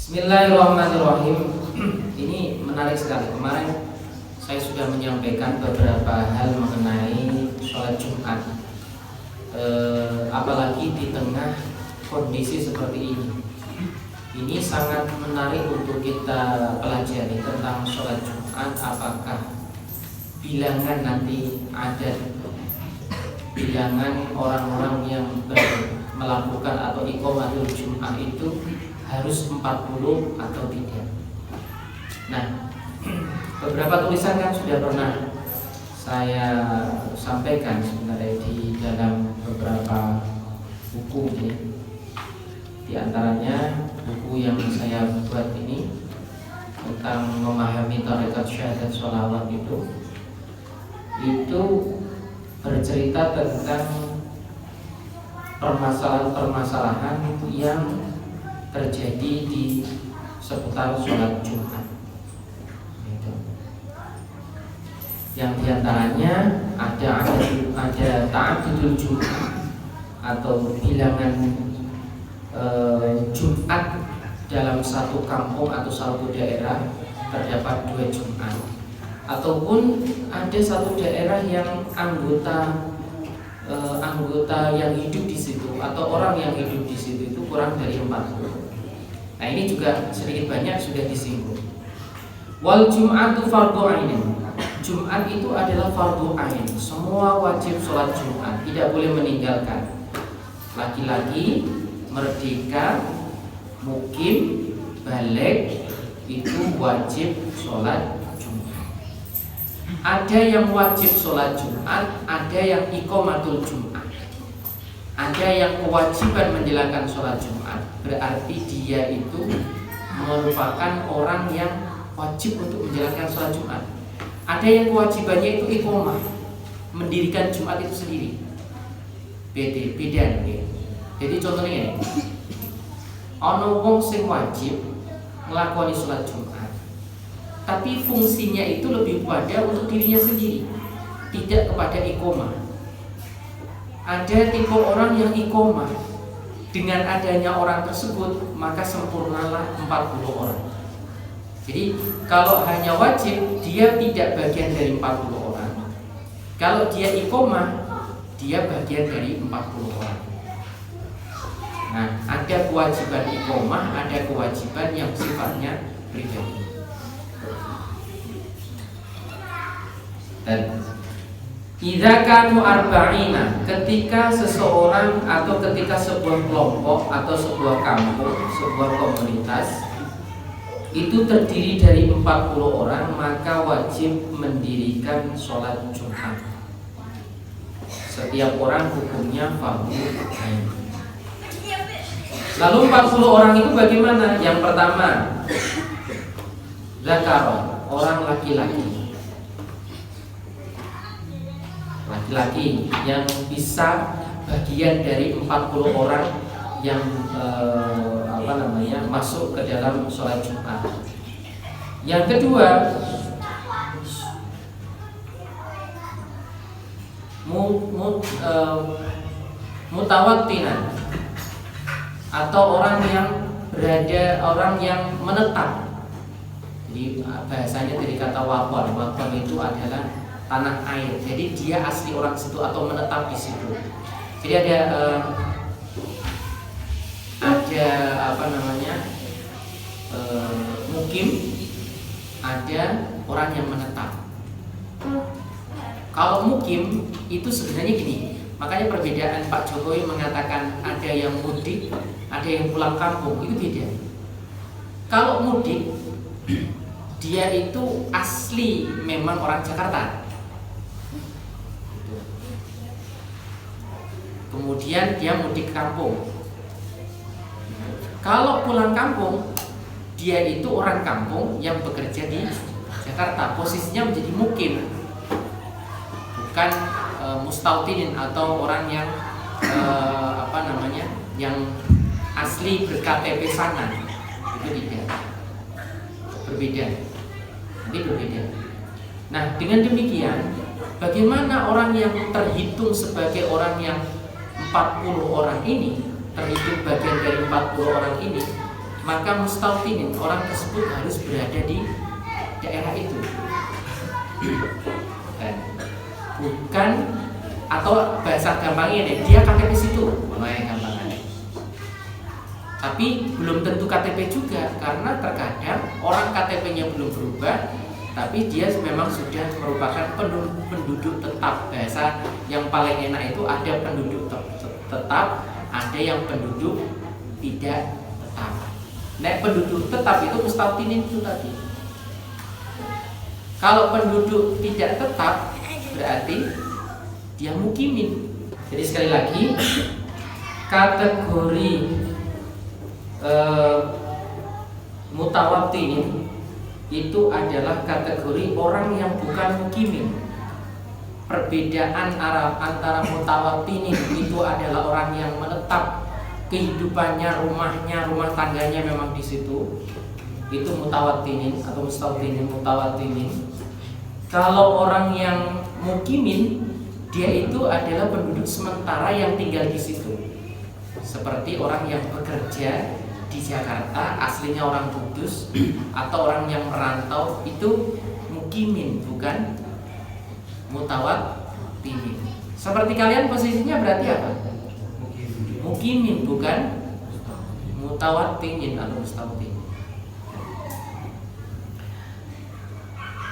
Bismillahirrahmanirrahim. Ini menarik sekali. Kemarin saya sudah menyampaikan beberapa hal mengenai sholat Jumat. Apalagi di tengah kondisi seperti ini. Ini sangat menarik untuk kita pelajari tentang sholat Jumat. Apakah bilangan nanti ada bilangan orang-orang yang melakukan atau iqamatul Jum'ah itu harus 40 atau tidak. Nah, beberapa tulisan kan sudah pernah saya sampaikan sebenarnya di dalam beberapa buku ya. Di antaranya buku yang saya buat ini tentang memahami tarekat syahadat sholawat itu bercerita tentang permasalahan-permasalahan yang terjadi di seputar sholat Jumat. Yang diantaranya ada ta'addudul Jumat atau bilangan Jumat dalam satu kampung atau satu daerah terdapat 2 Jumat, ataupun ada satu daerah yang anggota yang hidup di situ atau orang yang hidup di situ itu kurang dari 40. Nah, ini juga sedikit banyak sudah disinggung. Wal Jum'atu fardhu ainin. Jumat itu adalah fardhu ain. Semua wajib sholat Jumat, tidak boleh meninggalkan. Laki-laki, merdeka, mukim, baligh itu wajib sholat Jumat. Ada yang wajib sholat Jumat, ada yang iqamatul Jumat. Ada yang kewajiban menjalankan sholat Jumat, berarti dia itu merupakan orang yang wajib untuk menjalankan sholat Jumat. Ada yang kewajibannya itu iqamah, mendirikan Jumat itu sendiri. Beda. Jadi contohnya, ono wong sing wajib nglakoni sholat Jumat, tapi fungsinya itu lebih pada untuk dirinya sendiri, tidak kepada iqamah. Ada tipe orang yang iqamah, dengan adanya orang tersebut maka sempurnalah 40 orang. Jadi kalau hanya wajib, dia tidak bagian dari 40 orang. Kalau dia iqamah, dia bagian dari 40 orang. Nah, ada kewajiban iqamah, ada kewajiban yang sifatnya pribadi. Dan idza kanu arba'ina, ketika seseorang atau ketika sebuah kelompok atau sebuah kampung, sebuah komunitas itu terdiri dari 40 orang, maka wajib mendirikan sholat Jumat. Setiap orang hukumnya fardhu ain. Lalu 40 orang itu bagaimana? Yang pertama, zakaron, orang laki-laki. Laki-laki yang bisa bagian dari 40 orang yang masuk ke dalam sholat Jumat. Yang kedua, mutawattinan atau orang yang menetap. Jadi bahasanya dari kata wakon itu adalah tanah air. Jadi dia asli orang situ atau menetap di situ. Jadi ada mukim, ada orang yang menetap. Kalau mukim itu sebenarnya gini, makanya perbedaan Pak Jokowi mengatakan ada yang mudik, ada yang pulang kampung, itu beda. Kalau mudik, dia itu asli memang orang Jakarta. Kemudian dia mudik kampung. Kalau pulang kampung, dia itu orang kampung yang bekerja di Jakarta, posisinya menjadi mukim, bukan mustautinin atau orang yang yang asli ber-KTP sana. Itu tidak, berbeda. Nanti berbeda. Nah, dengan demikian, bagaimana orang yang terhitung sebagai orang yang 40 orang ini, terhitung bagian dari 40 orang ini, maka mustautinin, orang tersebut harus berada di daerah itu. Bukan, atau bahasa gampangnya deh, dia KTP situ, gampangnya. Tapi belum tentu KTP juga, karena terkadang orang KTP-nya belum berubah, tapi dia memang sudah merupakan penduduk tetap. Bahasa yang paling enak itu ada penduduk tetap, ada yang penduduk tidak tetap. Nah, penduduk tetap itu mustautinin itu tadi. Kalau penduduk tidak tetap berarti dia mukimin. Jadi sekali lagi, kategori mutawattinin itu adalah kategori orang yang bukan mukimin. Perbedaan antara mutawattinin itu adalah orang yang menetap kehidupannya, rumah tangganya memang di situ. Itu mutawattinin atau mustautinin. Mutawattinin. Kalau orang yang mukimin, dia itu adalah penduduk sementara yang tinggal di situ. Seperti orang yang bekerja di Jakarta, aslinya orang Kudus, atau orang yang merantau, itu mukimin, bukan mutawattinin. Seperti kalian posisinya berarti apa? Mukimin, bukan mutawattinin atau mustautinin.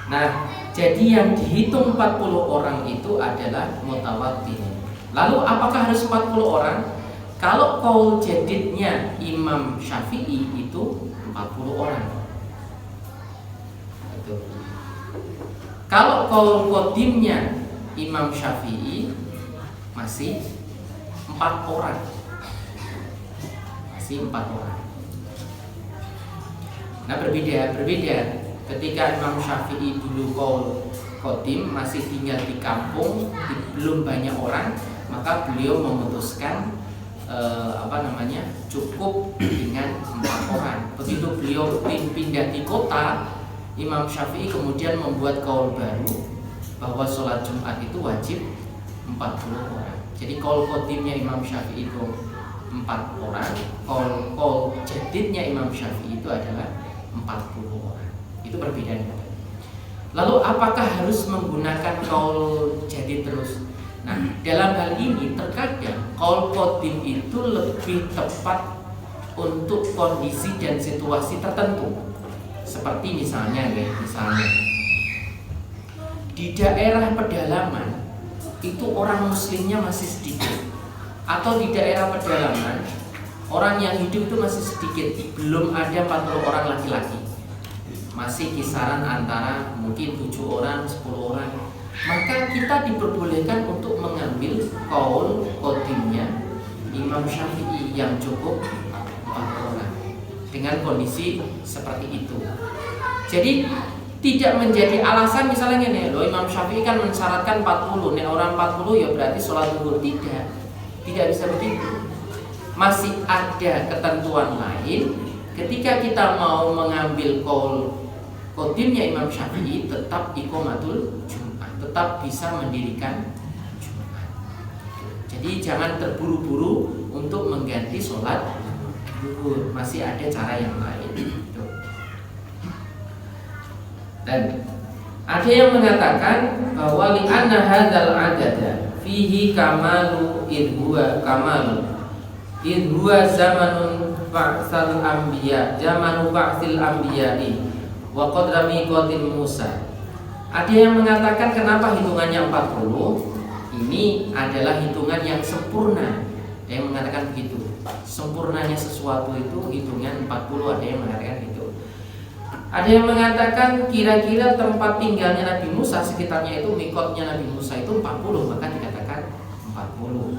Nah, jadi yang dihitung 40 orang itu adalah mutawattinin. Lalu apakah harus 40 orang? Kalau qaul jadidnya Imam Syafi'i itu 40 orang. Itu. Kalau qaul qadimnya Imam Syafi'i masih 4 orang. Masih 4 orang. Nah, berbeda. Ketika Imam Syafi'i dulu qaul qadim masih tinggal di kampung, belum banyak orang, maka beliau memutuskan cukup dengan 4 orang. Begitu beliau pindah di kota, Imam Syafi'i kemudian membuat qaul baru bahwa sholat Jumat itu wajib 40 orang. Jadi qaul qadimnya Imam Syafi'i itu 4 orang, qaul jadidnya Imam Syafi'i itu adalah 40 orang. Itu perbedaannya. Lalu apakah harus menggunakan qaul jadid terus? Nah, dalam hal ini terkadang qaul qadim itu lebih tepat untuk kondisi dan situasi tertentu. Seperti misalnya di daerah pedalaman itu orang muslimnya masih sedikit, atau di daerah pedalaman orang yang hidup itu masih sedikit, belum ada 40 orang laki-laki, masih kisaran antara mungkin 7 orang, 10 orang, maka kita diperbolehkan untuk mengambil qaul qadimnya Imam Syafi'i yang cukup 4 orang dengan kondisi seperti itu. Jadi tidak menjadi alasan misalnya gini, loh Imam Syafi'i kan mensyaratkan 40, nih orang 40 ya berarti sholat zuhur. Tidak bisa begitu. Masih ada ketentuan lain. Ketika kita mau mengambil qaul qadimnya Imam Syafi'i, tetap iqamatul Jumat, tetap bisa mendirikan Jumat. Jadi jangan terburu-buru untuk mengganti sholat zuhur, masih ada cara yang lain. Dan ada yang mengatakan bahwa li'anna hadzal adada fihi kamalu idhuwa zamanun ba'sal anbiya, zamanu ba'sil anbiya'i wa qadra miqatin Musa. Ada yang mengatakan kenapa hitungannya 40? Ini adalah hitungan yang sempurna. Ada yang mengatakan begitu. Sempurnanya sesuatu itu hitungan 40, ada yang mengatakan itu. Ada yang mengatakan kira-kira tempat tinggalnya Nabi Musa, sekitarnya itu mikotnya Nabi Musa itu 40, maka dikatakan 40.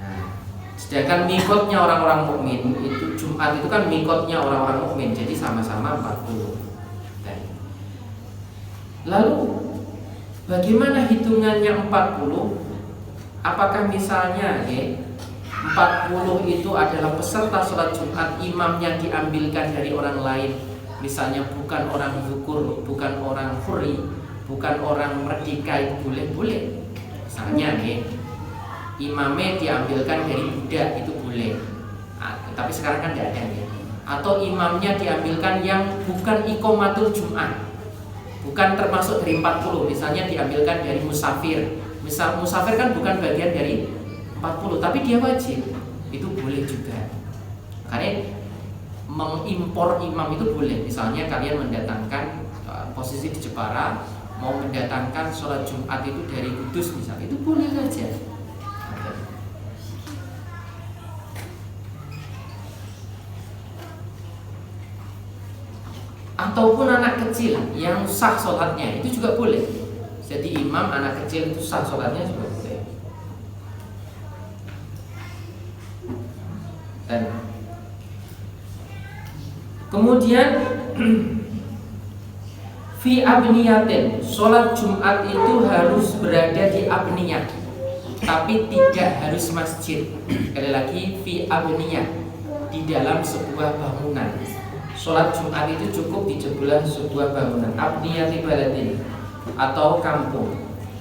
Nah, sedangkan mikotnya orang-orang mukmin itu Jumat itu kan mikotnya orang-orang mukmin, jadi sama-sama 40. Lalu bagaimana hitungannya 40? Apakah misalnya 40 itu adalah peserta sholat Jumat, imamnya diambilkan dari orang lain, misalnya bukan orang zukur, bukan orang huri, bukan orang merdeka, itu boleh. Misalnya imamnya diambilkan dari budak, itu boleh. Tapi sekarang kan tidak ada ya. Atau imamnya diambilkan yang bukan iqamatul Jum'ah, bukan termasuk dari 40, misalnya diambilkan dari musafir. Misal musafir kan bukan bagian dari 40, tapi dia wajib, itu boleh juga. Karena mengimpor imam itu boleh. Misalnya kalian mendatangkan posisi di Jepara, mau mendatangkan sholat Jumat itu dari Kudus misalnya, itu boleh saja. Ataupun anak kecil yang sah sholatnya itu juga boleh. Jadi imam anak kecil itu sah sholatnya juga boleh. Dan kemudian fi abniyatin, sholat Jumat itu harus berada di abniyah, tapi tidak harus masjid. Sekali lagi, fi abniyah, di dalam sebuah bangunan. Sholat Jumat itu cukup di sebuah bangunan, abniyati baladin, atau kampung.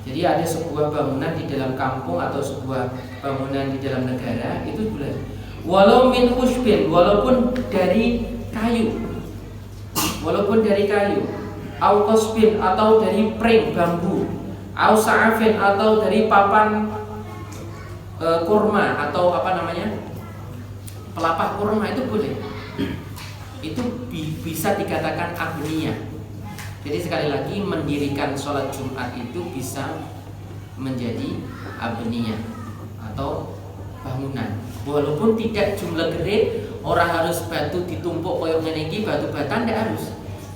Jadi ada sebuah bangunan di dalam kampung atau sebuah bangunan di dalam negara, itu boleh. Walau min usbin, walaupun dari kayu, au qasbin, atau dari pring bambu, au sa'afin, atau dari papan kurma, atau pelapah kurma, itu boleh. Itu bisa dikatakan abniyah. Jadi sekali lagi, mendirikan sholat Jumat itu bisa menjadi abniyah atau bangunan. Walaupun tidak jumlah gede, orang harus batu ditumpuk koyok nyenegi, batu bata, tidak harus.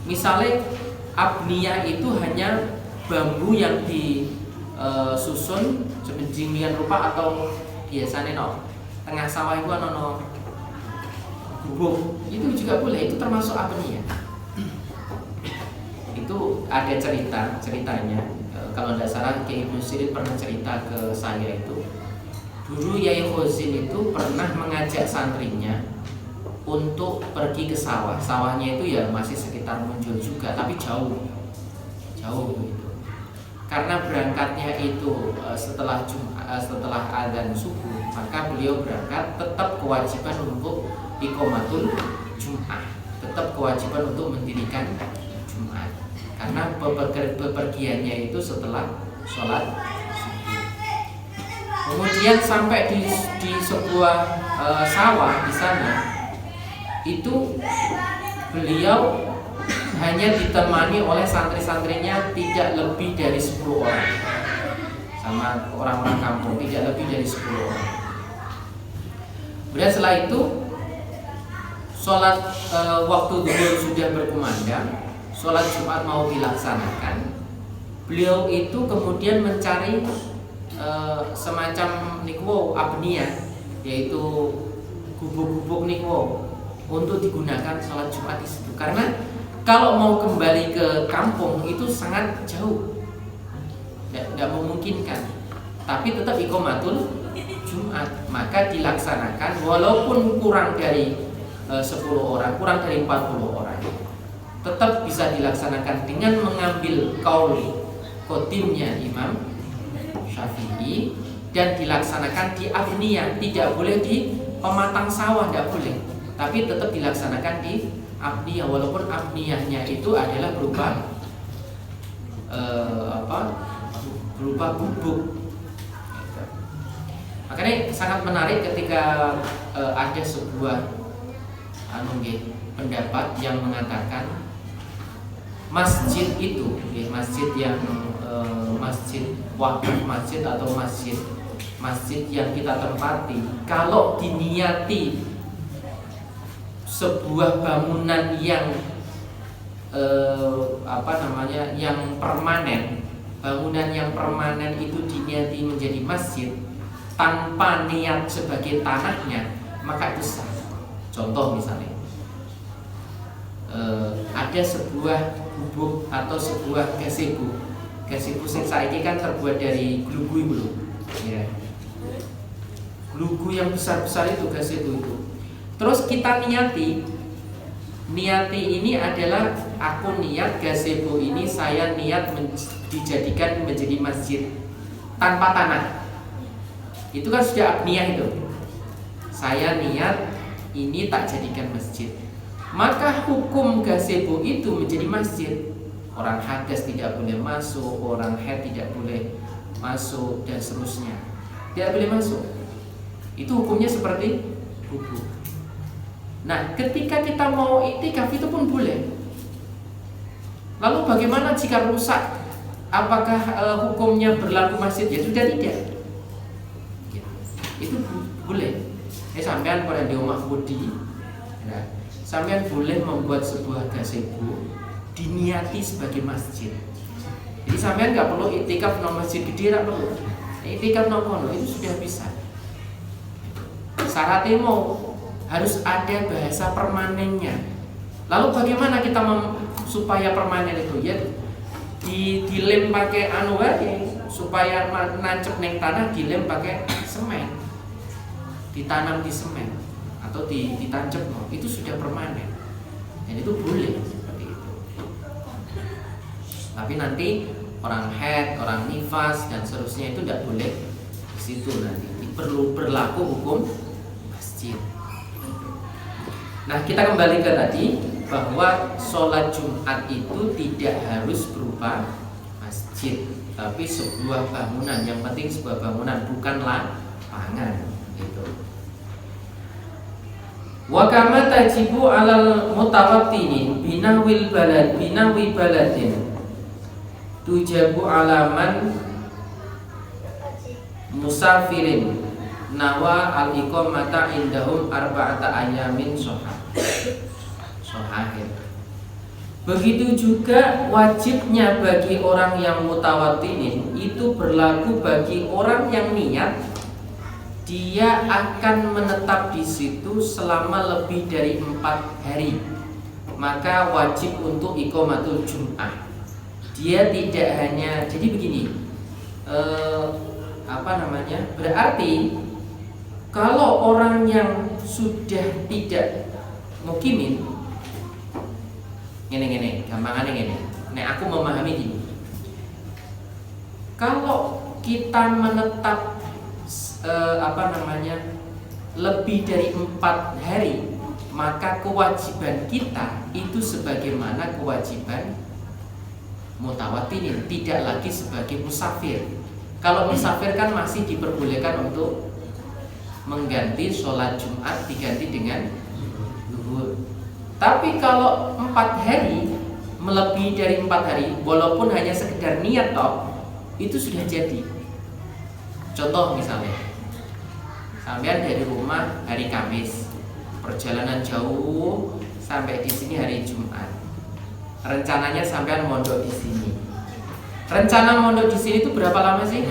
Misalnya abniyah itu hanya bambu yang disusun sedemikian rupa, atau biasanya tengah sawah itu gubuk, itu juga boleh, itu termasuk abniyah. Itu ada ceritanya. Kalau tidak salah Kiai Ibnu Sirin pernah cerita ke saya, itu dulu Yai Khozin itu pernah mengajak santrinya untuk pergi ke sawah. Sawahnya itu ya masih sekitar Munjul juga, tapi jauh gitu. Karena berangkatnya itu setelah adzan subuh, maka beliau berangkat tetap kewajiban untuk iqamatul Jum'ah, tetap kewajiban untuk mendirikan Jumat, karena bepergiannya itu setelah sholat subuh. Kemudian sampai di sebuah sawah di sana, itu beliau hanya ditemani oleh santri-santrinya tidak lebih dari 10 orang, sama orang-orang kampung, tidak lebih dari 10 orang. Kemudian setelah itu sholat waktu zuhur sudah berkumandang, sholat Jumat mau dilaksanakan. Beliau itu kemudian mencari semacam nikwo abniyah, yaitu gubuk-gubuk nikwo, untuk digunakan sholat Jumat di situ. Karena kalau mau kembali ke kampung itu sangat jauh, tidak memungkinkan. Tapi tetap iqamatul Jumat, maka dilaksanakan walaupun kurang dari 10 orang, kurang dari 40 orang, tetap bisa dilaksanakan dengan mengambil qaul khotimnya Imam Syafi'i, dan dilaksanakan di abniyah. Tidak boleh di pematang sawah, tidak boleh, tapi tetap dilaksanakan di abniyah, walaupun abniyahnya itu adalah berupa gubuk. Makanya sangat menarik ketika ada sebuah pendapat yang mengatakan masjid itu, masjid yang masjid wakaf masjid atau masjid yang kita tempati, kalau diniati sebuah bangunan yang yang permanen, bangunan yang permanen itu diniati menjadi masjid tanpa niat sebagai tanahnya, maka itu sah. Contoh misalnya ada sebuah gubuk atau sebuah gazebo sing saiki kan terbuat dari glugu itu, ya. Glugu yang besar-besar itu, gazebo itu. Terus kita niati ini adalah, aku niat gazebo ini saya niat dijadikan menjadi masjid tanpa tanah. Itu kan sudah abniyah itu. Saya niat ini tak jadikan masjid, maka hukum gazebo itu menjadi masjid. Orang hadas tidak boleh masuk, orang haid tidak boleh masuk, dan seterusnya tidak boleh masuk. Itu hukumnya seperti gubuk. Nah, ketika kita mau iktikaf itu pun boleh. Lalu bagaimana jika rusak? Apakah hukumnya berlaku masjid? Ya sudah tidak. Itu boleh. Sampean pada di rumah Budi, ya, sampean boleh membuat sebuah gazebo diniati sebagai masjid. Jadi sampean nggak perlu iktikaf no masjid gede, nggak perlu. Iktikaf no kono itu sudah bisa. Syaratnya mau harus ada bahasa permanennya. Lalu bagaimana kita supaya permanen itu? Ya dilem pakai anu aja, supaya nancep neng tanah, dilem pakai semen, ditanam di semen atau ditancap, itu sudah permanen, dan itu boleh seperti itu. Tapi nanti orang haid, orang nifas dan seterusnya itu tidak boleh di situ, nanti perlu berlaku hukum masjid. Nah, kita kembali ke tadi bahwa sholat Jumat itu tidak harus berupa masjid, tapi sebuah bangunan. Yang penting sebuah bangunan, bukan lapangan gitu. Wa kama tajibu alal mutawattinin binawi baladin tujabu alaman musafirin nawa al-iqamata indahum arba'ata ayamin sohahir. Begitu juga wajibnya bagi orang yang mutawattinin itu berlaku bagi orang yang niat dia akan menetap di situ selama lebih dari 4 hari, maka wajib untuk iqamatul Jum'ah. Dia tidak hanya, jadi begini, berarti kalau orang yang sudah tidak mukimin, ngene gampangannya ngene. Nek aku memahami gini, kalau kita menetap lebih dari 4 hari, maka kewajiban kita itu sebagaimana kewajiban mutawattinin, tidak lagi sebagai musafir. Kalau musafir kan masih diperbolehkan untuk mengganti sholat Jumat diganti dengan zuhur. Tapi kalau 4 hari, melebihi dari 4 hari, walaupun hanya sekedar niat toh, itu sudah jadi. Contoh misalnya, sampean dari rumah hari Kamis, perjalanan jauh sampai di sini hari Jumat. Rencananya sampean mondok di sini. Rencana mondok di sini itu berapa lama sih?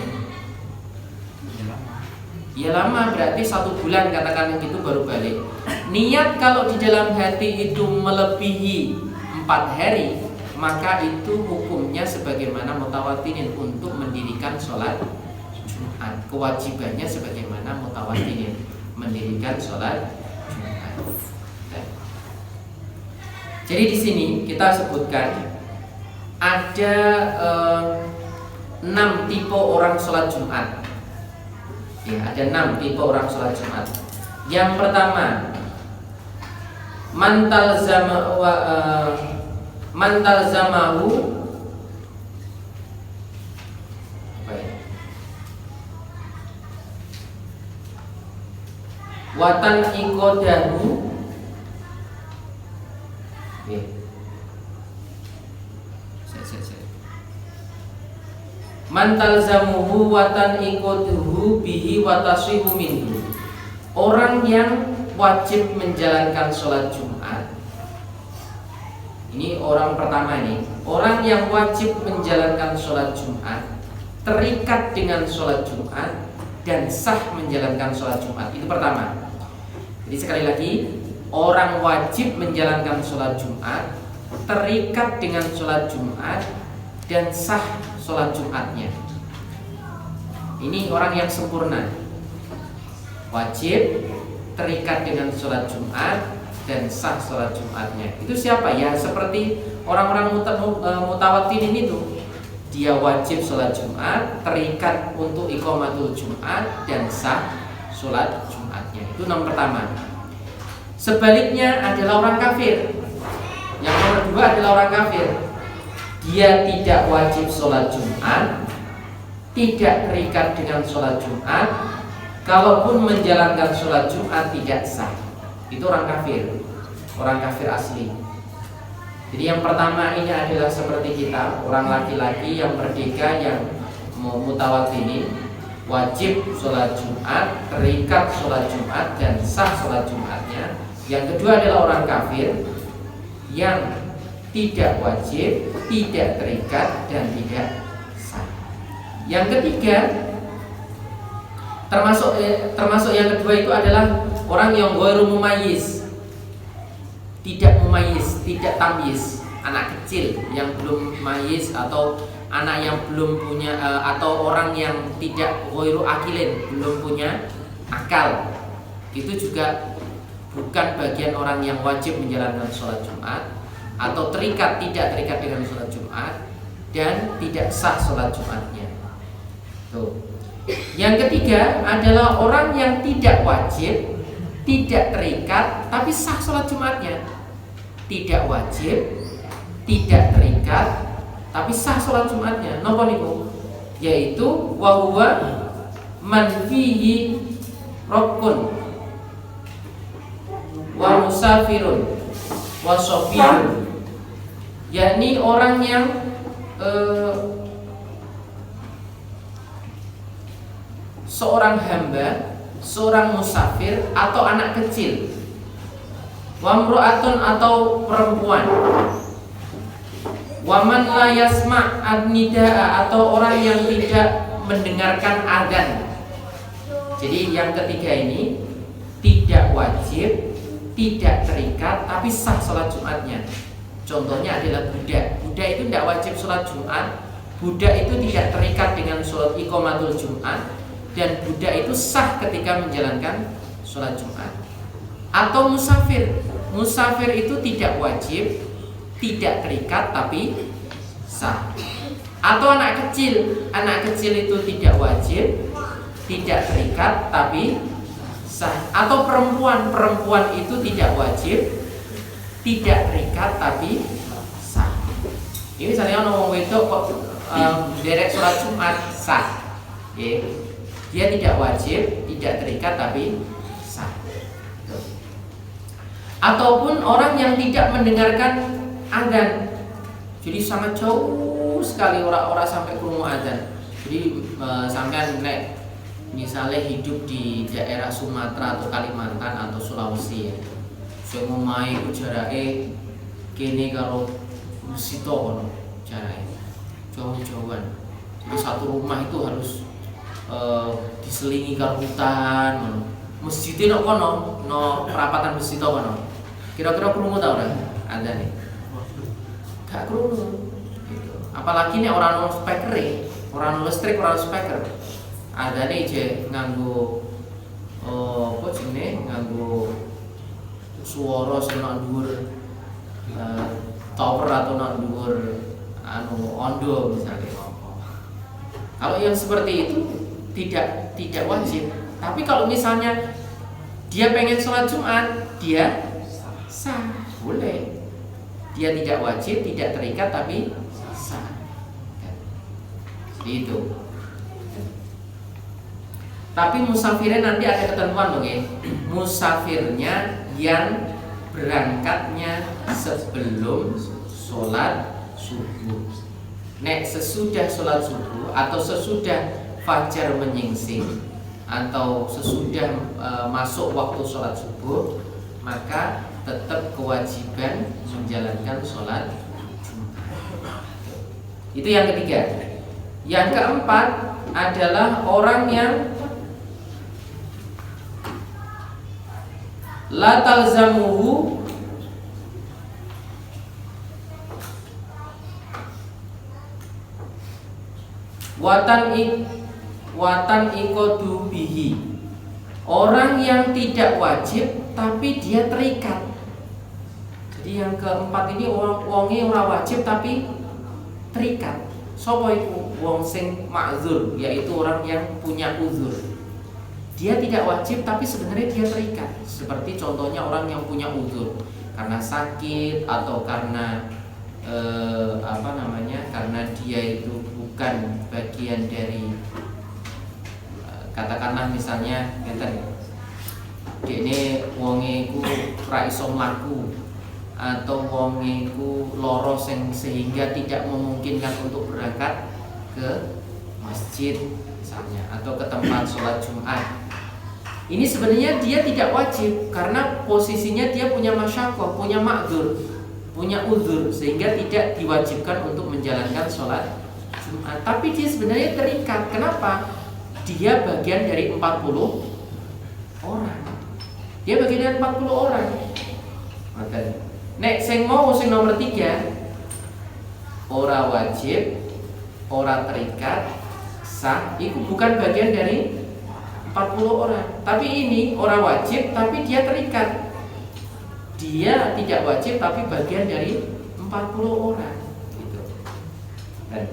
Ya lama, berarti 1 bulan katakan gitu baru balik. Niat kalau di dalam hati itu melebihi 4 hari, maka itu hukumnya sebagaimana mutawattinin untuk mendirikan sholat Jumat. Kewajibannya sebagaimana mutawattinin mendirikan sholat Jumat. Jadi di sini kita sebutkan ada 6 tipe orang sholat Jumat. Ya, ada 6 tipe orang sholat Jumat. Yang pertama, mantal zamahu watan ikodahu. Mantal zamuhu watan ikoduhu bihi watasihu minhu. Orang yang wajib menjalankan sholat Jumat. Ini orang pertama nih. Orang yang wajib menjalankan sholat Jumat, terikat dengan sholat Jumat dan sah menjalankan sholat Jumat. Itu pertama. Jadi sekali lagi, orang wajib menjalankan sholat Jumat, terikat dengan sholat Jumat dan sah sholat Jumatnya. Ini orang yang sempurna, wajib, terikat dengan sholat Jumat dan sah sholat Jumatnya. Itu siapa? Ya seperti orang-orang mutawattinin itu. Dia wajib sholat Jumat, terikat untuk iqamatul Jumat dan sah sholat Jumatnya. Itu nomor pertama. Sebaliknya adalah orang kafir. Yang nomor 2 adalah orang kafir. Dia tidak wajib sholat Jumat, tidak terikat dengan sholat Jumat. Kalaupun menjalankan sholat Jumat tidak sah. Itu orang kafir, orang kafir asli. Jadi yang pertama ini adalah seperti kita, orang laki-laki yang merdeka, yang mutawatinin, wajib sholat Jumat, terikat sholat Jumat dan sah sholat Jumatnya. Yang kedua adalah orang kafir yang tidak wajib, tidak terikat dan tidak sah. Yang ketiga termasuk yang kedua itu adalah orang yang ghairu mumayyiz, tidak mumayyiz, tidak tamyiz, anak kecil yang belum mayyiz atau anak yang belum punya atau orang yang tidak ghairu akilin, belum punya akal. Itu juga bukan bagian orang yang wajib menjalankan sholat Jumat atau tidak terikat dengan sholat Jumat dan tidak sah sholat Jumatnya. Tuh. Yang ketiga adalah orang yang tidak wajib, tidak terikat tapi sah sholat Jumatnya. Tidak wajib, tidak terikat tapi sah sholat Jumatnya. Napa niku? Yaitu wa huwa man fihi rokun wa musafirun wa sofiyun, yakni orang yang seorang hamba, seorang musafir atau anak kecil, wa mru'atun atau perempuan, wa man la yasma' an-nidaa atau orang yang tidak mendengarkan adzan. Jadi yang ketiga ini tidak wajib, tidak terikat tapi sah sholat Jumatnya. Contohnya adalah budak. Budak itu tidak wajib sholat Jumat. Budak itu tidak terikat dengan sholat iqamatul Jumat. Dan budak itu sah ketika menjalankan sholat Jumat. Atau musafir. Musafir itu tidak wajib, tidak terikat tapi sah. Atau anak kecil. Anak kecil itu tidak wajib, tidak terikat tapi sah. Atau perempuan itu tidak wajib, tidak terikat tapi sah. Ini misalnya orang wedok kok derek sholat Jumat sah. Dia tidak wajib, tidak terikat tapi sah. Ataupun orang yang tidak mendengarkan adzan. Jadi sangat jauh sekali orang-orang sampai krungu adzan. Jadi sampean nek misalnya hidup di daerah Sumatera atau Kalimantan atau Sulawesi ya, saya mau main ke jarake kene karo Mesito kono jarake jauh-jauhan. Jadi satu rumah itu harus diselingi karo hutan. Masjidnya no kono, no perapatan Mesito kono. Kira-kira krungu ta ora? Ada nih. Gak krungu. Gitu. Apalagi nih orang speaker, orang listrik, orang speaker. Ada nih je nganggo apa jenenge nganggo suara sing nang dhuwur tower atau nang dhuwur ondo misalnya. Kalau yang seperti itu tidak wajib. Tapi kalau misalnya dia pengen sholat Jumat, dia sah, boleh. Dia tidak wajib, tidak terikat tapi sah. Seperti itu. Tapi musafirnya nanti ada ketentuan loh ya. Musafirnya yang berangkatnya sebelum sholat subuh. Nek sesudah sholat subuh atau sesudah fajar menyingsing atau sesudah masuk waktu sholat subuh, maka tetap kewajiban menjalankan sholat Jumat. Itu yang ketiga. Yang keempat adalah orang yang la talzamuhu watan ikodu bihi. Orang yang tidak wajib tapi dia terikat. Jadi yang keempat ini wonge ora wajib tapi terikat. Sapa iku? Wong sing ma'zur, yaitu orang yang punya uzur. dia tidak wajib tapi sebenarnya dia terikat. Seperti contohnya orang yang punya uzur karena sakit atau karena karena dia itu bukan bagian dari katakanlah misalnya ini wonge ku ra iso mlaku atau wonge ku lara sehingga tidak memungkinkan untuk berangkat ke masjid misalnya atau ke tempat sholat Jumat. Ini sebenarnya dia tidak wajib karena posisinya dia punya masyakoh, punya ma'dzur, punya uzur sehingga tidak diwajibkan untuk menjalankan sholat Jumat. Tapi dia sebenarnya terikat. Kenapa? Dia bagian dari 40 orang. Dia bagian dari 40 orang. Nek sing nomor 3 ora wajib, ora terikat, sah, itu bukan bagian dari 40 orang. Tapi ini ora wajib tapi dia terikat. Dia tidak wajib tapi bagian dari 40 orang gitu. Dan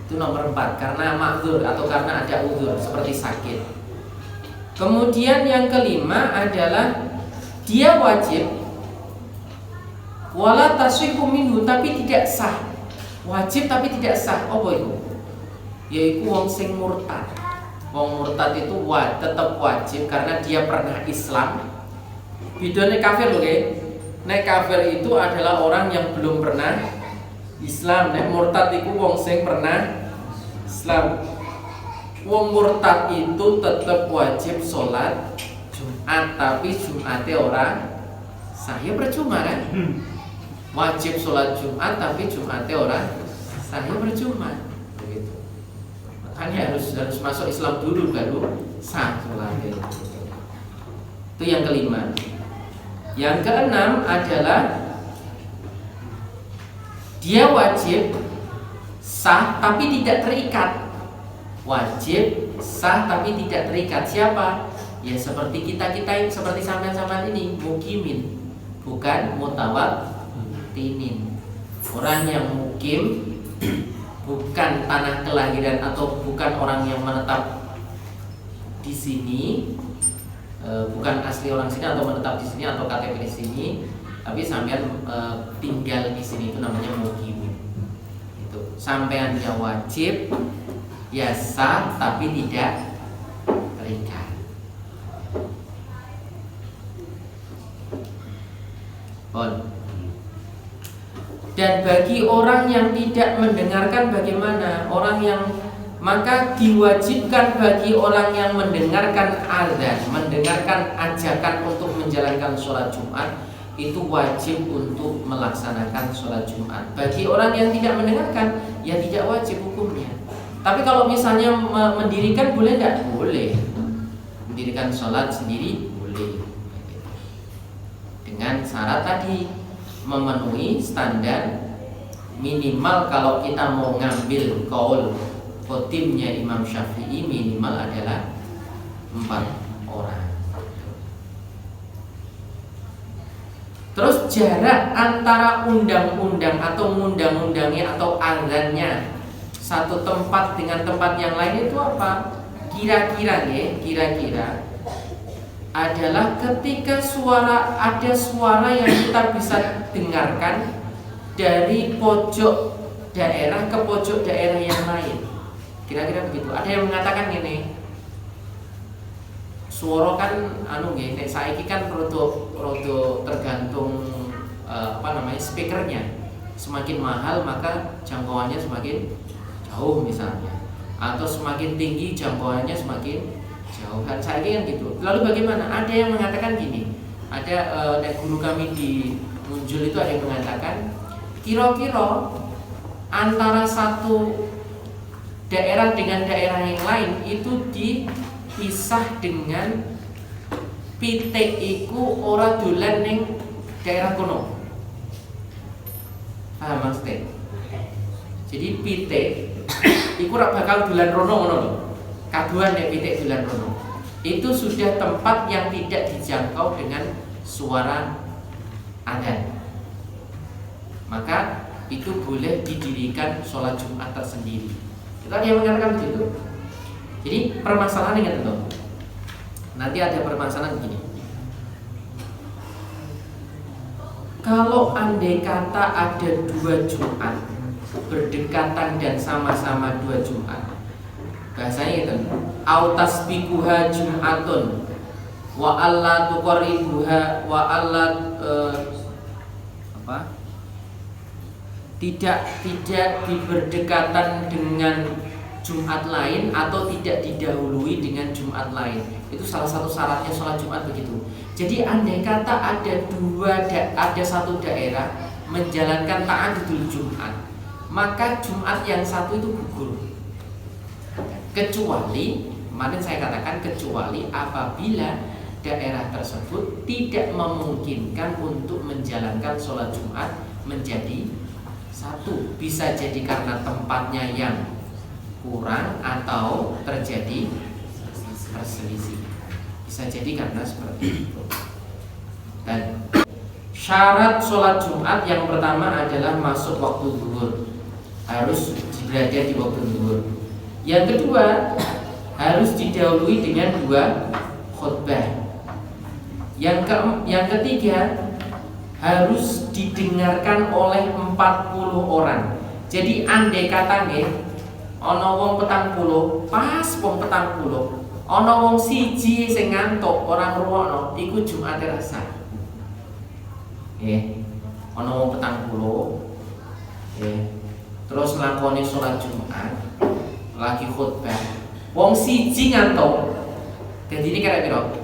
itu nomor 4 karena ma'dzur atau karena ada uzur seperti sakit. Kemudian yang kelima adalah dia wajib wala tasyihu minhu tapi tidak sah. Wajib tapi tidak sah. Apa itu? Yaitu wong sing murtad. Wong murtad itu tetap wajib karena dia pernah Islam. Bedane kafir loh guys. Nek kafir itu adalah orang yang belum pernah Islam. Nek murtad itu wong sing pernah Islam. Wong murtad itu tetap wajib sholat Jumat tapi Jumatnya orang saya percuma kan? Wajib sholat Jumat tapi Jumatnya orang saya percuma. Begitu. Makanya harus masuk Islam dulu baru sah sholatnya. Itu yang kelima. Yang keenam adalah dia wajib sah tapi tidak terikat. Wajib sah tapi tidak terikat. Siapa? Ya seperti kita seperti sampean-sampean ini mukimin, bukan mutawattinin. Orang yang mukim bukan tanah kelahiran atau bukan orang yang menetap di sini, bukan asli orang sini atau menetap di sini atau KTP di sini, tapi sampean tinggal di sini, itu namanya mukimin. Itu sampean yang wajib ya sah tapi tidak terikat. Dan bagi orang yang tidak mendengarkan bagaimana? Orang yang maka diwajibkan bagi orang yang mendengarkan azan, mendengarkan ajakan untuk menjalankan sholat Jumat, itu wajib untuk melaksanakan sholat Jumat. Bagi orang yang tidak mendengarkan, ya tidak wajib hukumnya. Tapi kalau misalnya mendirikan boleh tidak? Boleh. Mendirikan sholat sendiri boleh. Dengan syarat tadi memenuhi standar minimal. Kalau kita mau ngambil kaul khotimnya Imam Syafi'i, minimal adalah 4 orang. Terus jarak antara undang-undang atau undang-undangnya atau azannya satu tempat dengan tempat yang lain itu apa? Kira-kira adalah ketika ada suara yang kita bisa dengarkan dari pojok daerah ke pojok daerah yang lain. Kira-kira begitu. Ada yang mengatakan gini, suara kan nek saiki kan rodo tergantung speakernya. Semakin mahal maka jangkauannya semakin jauh misalnya, atau semakin tinggi jangkauannya semakin jauh. Kan saiki kan gitu. Lalu bagaimana? Ada yang mengatakan gini. Ada guru kami di Munjul itu ada yang mengatakan kira-kira antara satu daerah dengan daerah yang lain itu dipisah dengan pitik iku ora dolan ning daerah kono. Paham maksudnya? Jadi pitik iku ora bakal dolan rono ngono lho. Kaduan nek pitik dolan rono. Itu sudah tempat yang tidak dijangkau dengan suara adzan. Maka itu boleh didirikan sholat Jumat tersendiri. Itu ada yang mengatakan begitu. Jadi permasalahan dengan itu. Nanti ada permasalahan begini. Kalau andai kata ada 2 Jumat berdekatan dan sama-sama 2 Jumat, bahasanya itu autasbikuha Jumatun wa alla tuqribuha wa alla tidak diberdekatan dengan Jumat lain atau tidak didahului dengan Jumat lain. Itu salah satu syaratnya sholat Jumat begitu. Jadi andai kata ada satu daerah menjalankan ta'adudul Jumat, maka Jumat yang satu itu gugur. Kecuali, kemarin saya katakan kecuali apabila daerah tersebut tidak memungkinkan untuk menjalankan sholat Jumat menjadi satu. Bisa jadi karena tempatnya yang kurang atau terjadi perselisih. Bisa jadi karena seperti itu. Dan syarat sholat Jumat yang pertama adalah masuk waktu zuhur, harus berada di waktu zuhur. Yang kedua, harus didahului dengan 2 khutbah. Yang ketiga, harus didengarkan oleh 40 orang. Jadi andai kata ana wong 40, pas wong 40, ana wong siji sing ngantuk ora ngrungokno, iku Jumate rasa. Ana wong 40, terus nglakoni sholat Jumat, lagi khutbah, wong siji ngantuk. Jadi ini kira piro?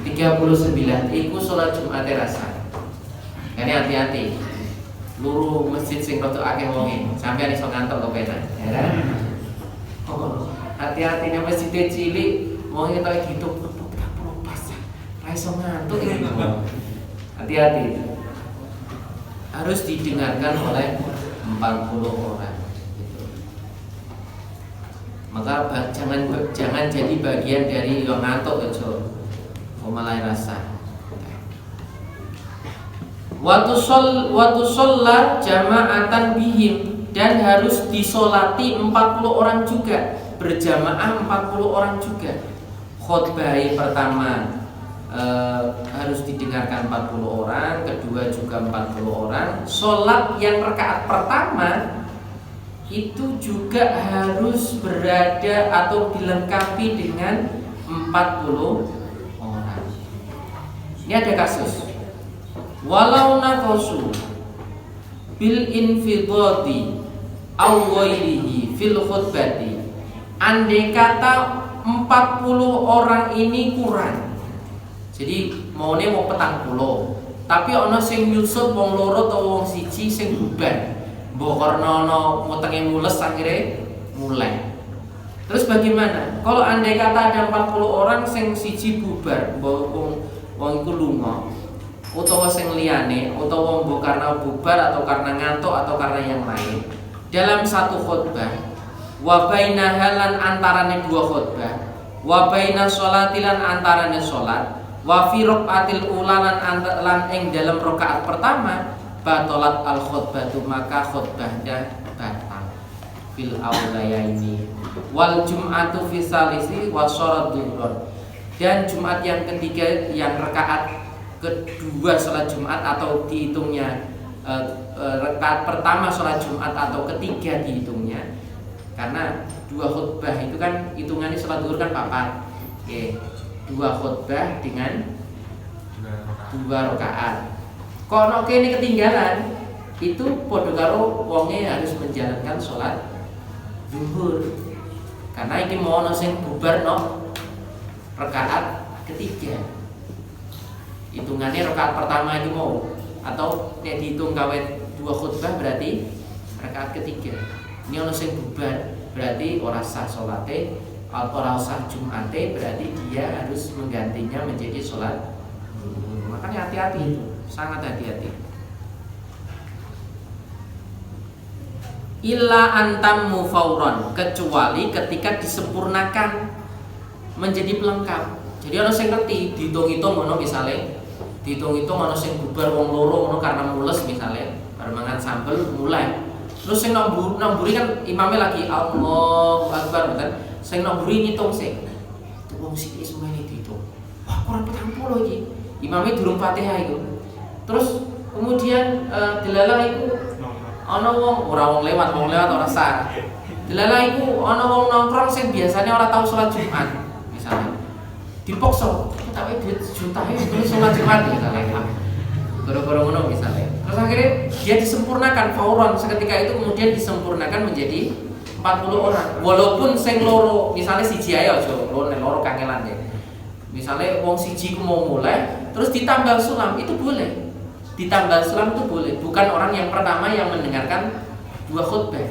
39, iku sholat Jumate rasa. Ini hati-hati. Luru masjid sing rada akeh wonge, sampeyan iso ngantuk kepenak, ya kan? Hati-hati nek masjid cilik, wonge ketok gitu, pas. Ra iso ngantuk iki. Hati-hati. Harus didengarkan oleh 40 orang. Gitu. Maka jangan jadi bagian dari yang ngantuk aja. Malah rasa. Watu sholat jama'atan bihim, dan harus disolati 40 orang juga, berjamaah 40 orang juga. Khutbah pertama harus didengarkan 40 orang, kedua juga 40 orang. Sholat yang rakaat pertama itu juga harus berada atau dilengkapi dengan 40 orang. Ini ada kasus. Walau naqasu bil infidati aw ghairihi fil khutbati, andai kata 40 orang ini kurang. Jadi mau 40, tapi ana sing nyusut wong loro atau wong siji sing bubar. Mbok karena ana wetenge mules akhirnya mulai. Terus bagaimana? Kalau andai kata ada 40 orang sing siji bubar, wong iku lunga, utawa sing liyane, utawa mbok karena bubar atau karena ngantuk atau karena yang lain, dalam satu khutbah, wa baina halan antarane 2 khutbah, wa baina sholatilan antarane sholat, wa fi raqatil ula lan ing dalam rakaat pertama, batalat al khutbatu, maka khutbahnya batal. Fil aulayaini wal jum'atu fi salisi wa sharat dhuhr, dan Jumat yang ketiga yang rakaat kedua sholat Jumat atau dihitungnya rakaat pertama sholat Jumat atau ketiga dihitungnya, karena 2 khutbah itu kan hitungannya sholat zuhur kan 4. 2 khutbah dengan 2 rakaat. Kono kene ketinggalan, itu padha karo wonge harus menjalankan sholat zuhur. Karena iki mau ono sing bubar rakaat ketiga. Hitungannya rakaat pertama itu mau, atau nek dihitung gawe 2 khutbah berarti rakaat ketiga. Ini ono sing bubar, berarti ora sah salate, ora sah Jumate, berarti dia harus menggantinya menjadi sholat. Makanya hati-hati itu, sangat hati-hati. Illa antam mufauron, kecuali ketika disempurnakan menjadi pelengkap. Jadi ono sing ngerti, dihitung-hitung ngono misale, dihitung-hitung ana sing bubar wong loro ngono karena mules misale, bar mangan sambel mulai. Terus sing namburi kan imame lagi Allahu Akbar, betul. Sing namburi ngitung sing. wong sithik semuanya itu. Wah, kurang 40 iki. Imamnya durung Fatihah itu. Terus kemudian dilalah itu ana wong lewat ora sah. Dilalah iku ana wong nongkrong sing biasanya ora tau salat Jumat misalnya. Dipaksa, tak wae duit juta terus salat Jumat misalnya. Gara-gara ngono misalnya. Terus akhirnya dia disempurnakan fauron, seketika itu kemudian disempurnakan menjadi 40 orang. Walaupun sing loro, misalnya siji ae aja, loro kangelan ya. Misalnya wong siji ku mau mulai, terus ditambah sulam itu boleh. Ditambah sulam itu boleh, bukan orang yang pertama yang mendengarkan 2 khutbah.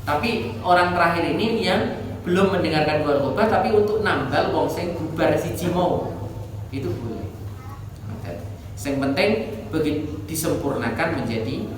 Tapi orang terakhir ini yang belum mendengarkan 2 khutbah tapi untuk nambal wong sing bubar siji mau. Itu boleh. Yang penting begitu disempurnakan menjadi 40.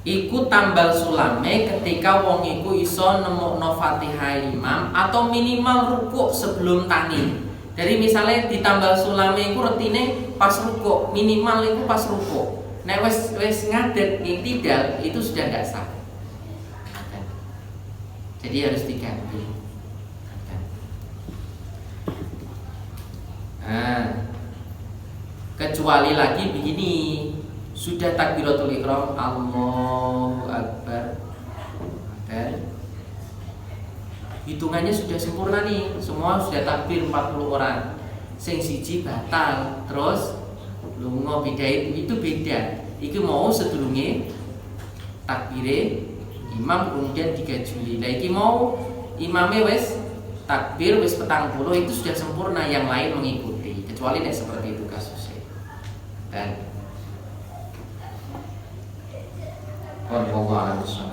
Iku tambal sulame ketika wong iku iso nemokno Fatihah imam atau minimal rukuk sebelum tangi. Jadi misalnya ditambal sulame iku retine pas rukuk, minimal iku pas rukuk. Nek wis ngadeg intidal itu sudah enggak sah. Jadi harus diganti. Nah, kecuali lagi begini, sudah takbiratul ihram, Allahu Akbar, dan hitungannya sudah sempurna nih, semua sudah takbir 40 orang. Sing siji batal, terus lunga beda itu beda. Iki mau sedurunge takbire imam kemudian 3 Juli. Lah iki mau imame wis takbir wis 40 itu sudah sempurna, yang lain mengikuti. Kecuali nek seperti itu kasusnya. Dan wallahu a'lam.